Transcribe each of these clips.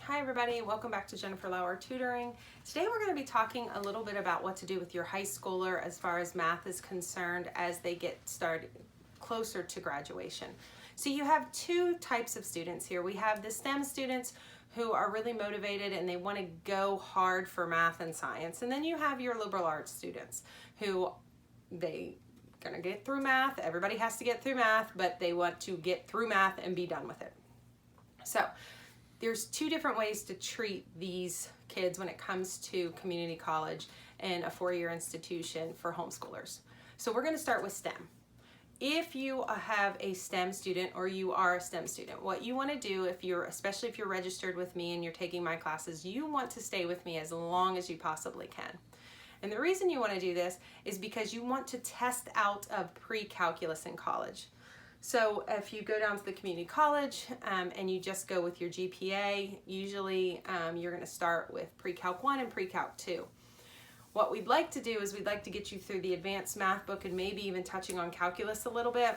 Hi everybody, welcome back to Jennifer Lauer Tutoring. Today we're going to be talking a little bit about what to do with your high schooler as far as math is concerned as they get started closer to graduation. So you have two types of students here. We have the STEM students who are really motivated and they want to go hard for math and science. And then you have your liberal arts students who they gonna get through math. Everybody has to get through math, but they want to get through math and be done with it. So there's two different ways to treat these kids when it comes to community college and a four-year institution for homeschoolers. So we're going to start with STEM. If you have a STEM student or you are a STEM student, what you want to do, especially if you're registered with me and you're taking my classes, you want to stay with me as long as you possibly can. And the reason you want to do this is because you want to test out of pre-calculus in college. So if you go down to the community college and you just go with your GPA, usually you're going to start with Pre-Calc 1 and Pre-Calc 2. What we'd like to do is we'd like to get you through the advanced math book and maybe even touching on calculus a little bit.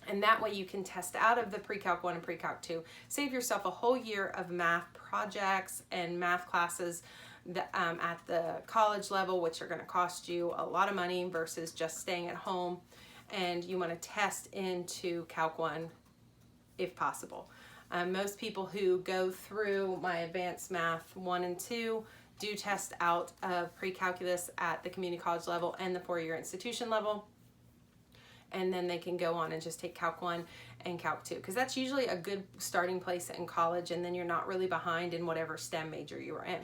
And that way you can test out of the Pre-Calc 1 and Pre-Calc 2. Save yourself a whole year of math projects and math classes at the college level, which are going to cost you a lot of money versus just staying at home. And you want to test into Calc 1 if possible. Most people who go through my advanced math 1 and 2 do test out of pre-calculus at the community college level and the four-year institution level. And then they can go on and just take Calc 1 and Calc 2 because that's usually a good starting place in college, and then you're not really behind in whatever STEM major you are in.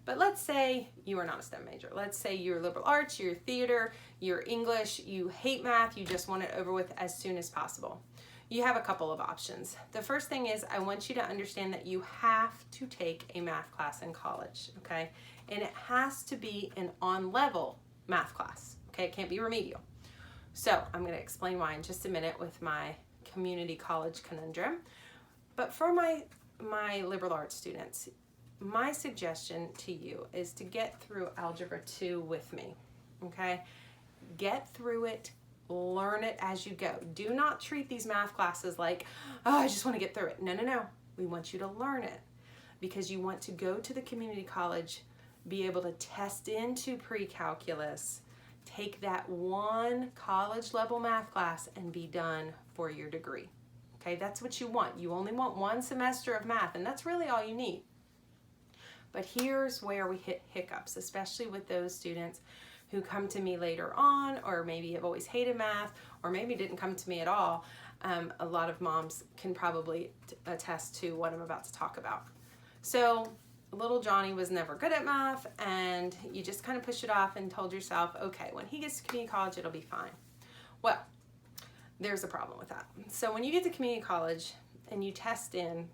But let's say you are not a STEM major. Let's say you're liberal arts, you're theater, you're English, you hate math, you just want it over with as soon as possible. You have a couple of options. The first thing is I want you to understand that you have to take a math class in college, okay? And it has to be an on-level math class, okay? It can't be remedial. So I'm gonna explain why in just a minute with my community college conundrum. But for my liberal arts students, my suggestion to you is to get through Algebra 2 with me, okay? Get through it, learn it as you go. Do not treat these math classes like, oh, I just want to get through it. No, no, no. We want you to learn it because you want to go to the community college, be able to test into pre-calculus, take that one college level math class and be done for your degree, okay? That's what you want. You only want one semester of math, and that's really all you need. But here's where we hit hiccups, especially with those students who come to me later on, or maybe have always hated math, or maybe didn't come to me at all. A lot of moms can probably attest to what I'm about to talk about. So little Johnny was never good at math, and you just kind of pushed it off and told yourself, okay, when he gets to community college, it'll be fine. Well, there's a problem with that. So when you get to community college and you test in,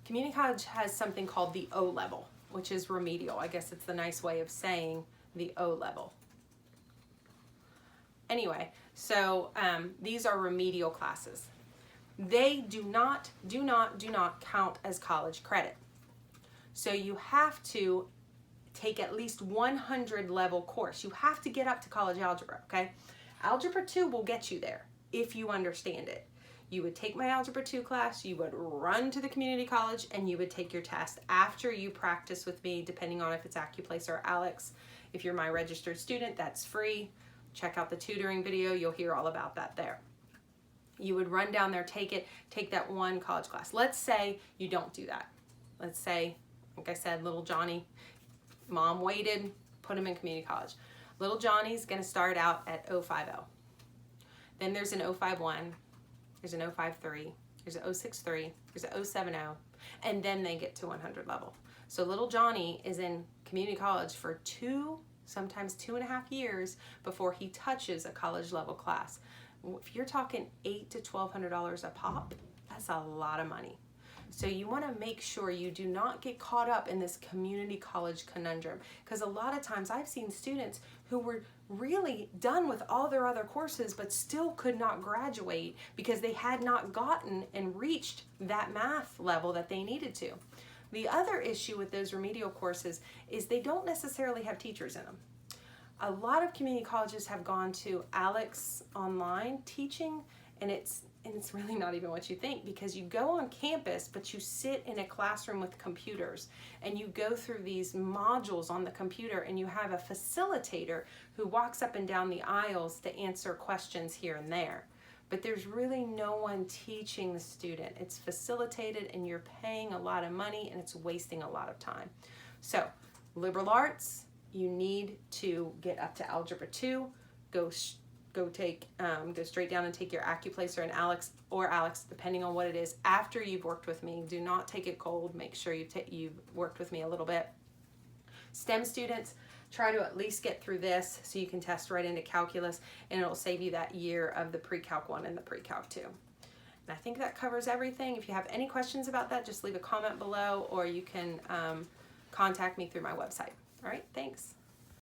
community college has something called the O level, which is remedial. I guess it's the nice way of saying the O level. Anyway, so these are remedial classes. They do not count as college credit. So you have to take at least 100 level course. You have to get up to college algebra, okay? Algebra 2 will get you there if you understand it. You would take my Algebra 2 class, you would run to the community college, and you would take your test after you practice with me, depending on if it's AccuPlace or Alex. If you're my registered student, that's free. Check out the tutoring video, you'll hear all about that there. You would run down there, take that one college class. Let's say you don't do that. Let's say, like I said, little Johnny, mom waited, put him in community college. Little Johnny's gonna start out at 050. Then there's an 051. There's an 053, there's an 063, there's an 070, and then they get to 100 level. So little Johnny is in community college for sometimes 2.5 years before he touches a college level class. If you're talking $800 to $1,200 a pop, that's a lot of money. So you want to make sure you do not get caught up in this community college conundrum, because a lot of times I've seen students who were really done with all their other courses but still could not graduate because they had not gotten and reached that math level that they needed to. The other issue with those remedial courses is they don't necessarily have teachers in them. A lot of community colleges have gone to Alex online teaching, and and it's really not even what you think, because you go on campus, but you sit in a classroom with computers and you go through these modules on the computer, and you have a facilitator who walks up and down the aisles to answer questions here and there. But there's really no one teaching the student. It's facilitated, and you're paying a lot of money, and it's wasting a lot of time. So liberal arts, you need to get up to Algebra 2, go straight down and take your AccuPlacer and Alex, depending on what it is, after you've worked with me. Do not take it cold. Make sure you've worked with me a little bit. STEM students, try to at least get through this so you can test right into calculus, and it'll save you that year of the Pre-Calc 1 and the Pre-Calc 2. And I think that covers everything. If you have any questions about that, just leave a comment below, or you can contact me through my website. All right, thanks.